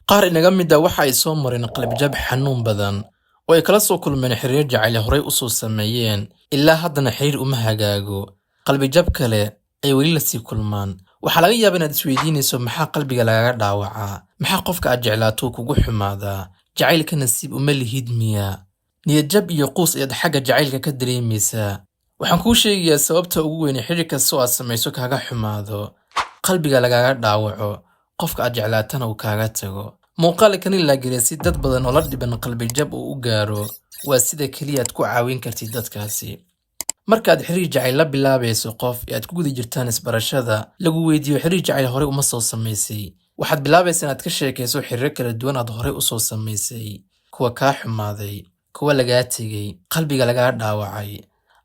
qaar inaga mid ah waxa ay soo mareen qalbi-jab xanuun badan oo ay kala soo kulmeen xiriir jacayl horey u soo sameeyeen ilaa haddana xiriir uma hagaago. Qalbi-jab kale ay weli la sii kulmaan. Waxaa laga yaabaa inaad isweydiinayso maxaa qalbiga lagaga dhaawacaa? Maxaa qofka aad jeclaato kugu xumaadaa? Jacaylka nasiib uma lihid miya? Niyad-jab iyo quus ayaad xagga jacaylka ka dareemaysaa. Waxaan kuu sheegayaa sababta ugu weyn ee xiriir kasta oo aad samayso kaaga xumaado, qalbiga lagaga dhaawaco, qofka aad jeclaatana uu kaaga tago. Muuqaalkani la geliyay si dad badan oo la dhiban qalbi-jab uu u gaaro, waa sida kaliya aad ku caawin kartid dadkaasi. Markaad xiriir jacayl la bilaabayso qof ee aad ku guda jirtaan isbarashada, lagu weydiiyo xiriir jacayl horey uma soo samaysay. Waxaad bilaabaysaa inaad ka sheekayso xiriir kala duwan aad horey u soo samaysay, kuwa kaa xumaaday, kuwa lagaa tegay, qalbiga lagaa dhaawacay.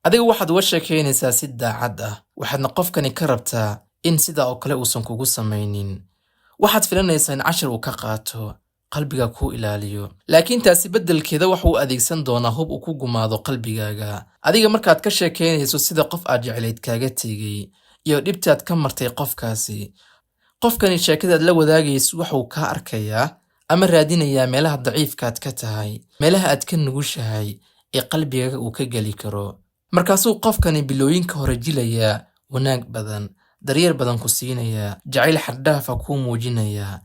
Adiga waxaad uga sheekaynaysaa si daacad ah, waxaadna qofkani ka rabtaa in sidaa oo kale uusan kugu samaynin. Waxaad filanaysaa in cashar uu ka qaato, qalbiga kuu ilaaliyo. Laakiin taasi beddelkeeda wuxuu adeegsan doonaa hub uu ku gumaado qalbigaaga. Adiga markaad ka sheekaynayso sida qof aad jeclayd kaaga tegay iyo dhibtaad ka martay qofkaasi, qofkani sheekadaad la wadaagayso wuxuu kaa arkayaa ama raadinayaa meelaha daciifkaad ka tahay, meelaha aad ka nugushahay ee qalbigaaga uu ka geli karo. Markaasuu qofkani bilooyinka hore jilayaa wanaag badan, daryeel badan ku siinayaa, jacayl xaddhaafa kuu muujinayaa,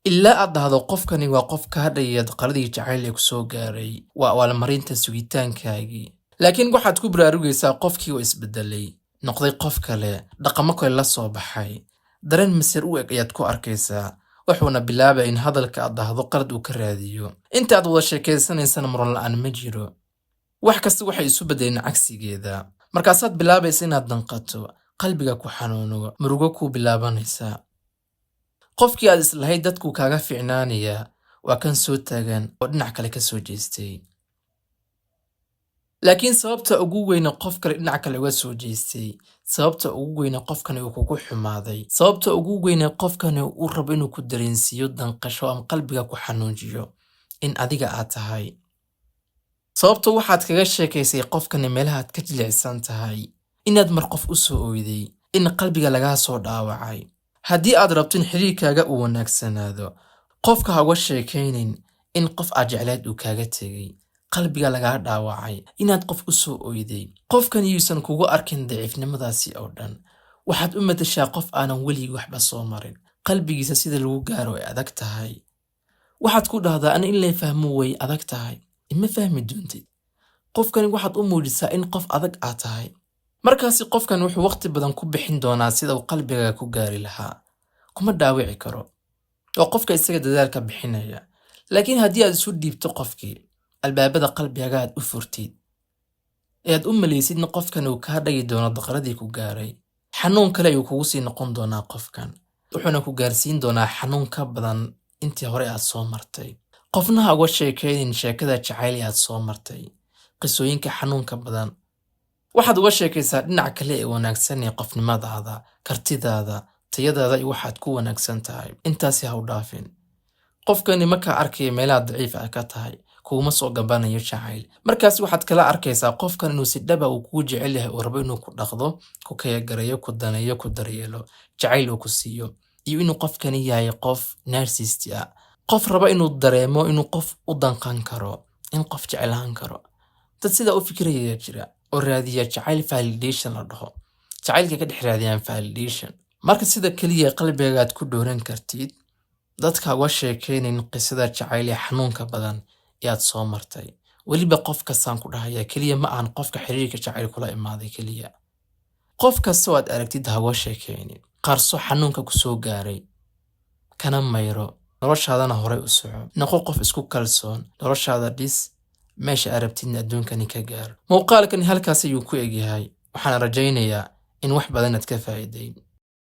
ilaa aad dhahdo qofkani waa qof kaa dhayad qaladii jacayl ee ku soo gaaray, waa abaalmarinta sugitaankaagii. Laakiin waxaad ku baraarugaysaa qofkii oo isbedelay, noqday qof kale, dhaqamo kale la soo baxay, dareen masir u eg ayaad ku arkaysaa, wuxuuna bilaabaa in hadalka aad dhahdo qalad uu ka raadiyo. Inta aad wada sheekaysanaysana muran la'aan ma jiro. Wax kasta waxay isu beddeleen cagsigeeda. Markaasaad bilaabaysa inaad danqato, qalbiga ku xanuuno, murugo kuu bilaabanaysaa. Qofkii aad islahayd dadku kaaga fiicnaanayaa waa kan soo taagan oo dhinac kale ka soo jeestay. Laakiin sababta ugu weyn ee qof kale dhinac kale uga soo jeestay, sababta ugu weyn ee qofkani uu kugu xumaaday, sababta ugu weyn ee qofkani uu rabo inuu ku dareensiiyo danqasho ama qalbiga ku xanuujiyo in adiga aad tahay. Sababta waxaad kaga sheekaysay qofkani meelaha aad ka jilicsan tahay, inaad mar qof u soo oyday, in qalbiga lagaa soo dhaawacay. Haddii aad rabto in xiriirkaaga uu wanaagsanaado, qofka ha uga sheekaynin in qof aad jeclayd uu kaaga tegay, qalbiga lagaa dhaawacay, inaad qof u soo oyday. Qofkan yuusan kugu arkin daciifnimadaasi oo dhan. Waxaad u matashaa qof aanan weligii waxba soo marin, qalbigiisa sida lagu gaaro ay adag tahay. Waxaad ku dhahdaa in la fahmo way adag tahay, ima fahmi doontid. Qofkani waxaad u muujisaa in qof adag aad tahay. Markaasi qofkan wuxuu waqti badan ku bixin doonaa sida uu qalbigaaga ku gaari lahaa. Kuma dhaawici karo. Waa qofka isaga dadaalka bixinaya. Laakiin haddii aad isu dhiibto qofkii, albaabada qalbigaaga aad u furtid, ee aad u malaysid in qofkan uu kaa dhagi doono daqaradii ku gaaray, xanuun kale ayuu kugu sii noqon doonaa qofkan. Wuxuuna ku gaarsiin doonaa xanuun ka badan intii hore aad soo martay. Qofna ha uga sheekaynin sheekada jacayl ee aad soo martay, qisooyinka xanuunka badan. Waxaad uga sheekaysaa dhinac kale ee wanaagsan ee qofnimadaada, kartidaada, tayadaada iyo waxaad ku wanaagsan tahay. Intaasi ha u dhaafin. Qofkani markaa arkaya meelaha daciif ah ka tahay, kuuma soo gabanayo jacayl. Markaas waxaad kala arkaysaa qofkan inuu si dhaba uu kugu jecel yahay oo rabo inuu ku dhaqdo, ku kayagarayo, ku daneeyo, ku daryeelo, jacayl uu ku siiyo, iyo inuu qofkani yahay qof narcissist ah. Qof raba inuu dareemo inuu qof u danqan karo, in qof jeclaan karo. Dad sidaa u fikiraya jira oo raadiya jacayl validation la dhaho. Jacaylka ka dhex raadiyaan validation. Marka sida kaliya qalbigaaga aad ku dhooran kartid, dadka uga sheekaynin qisada jacayl ee xanuunka badan ee aad soo martay. Weliba qof kastaan ku dhahaya kaliya ma ahan qofka xiriirka jacayl kula imaaday kaliya. Qof kasta oo aad aragtid ha uga sheekaynin. Qarso xanuunka ku soo gaaray. Kana mayro. Noloshaadana horey u soco. Noqo qof isku kalsoon. Noloshaada dhis. meesha arabtidna adduunkani ka gaaro. Muuqaalkani halkaas ayuu ku egyahay. Waxaan rajaynayaa in wax badan aad ka faa'iiday.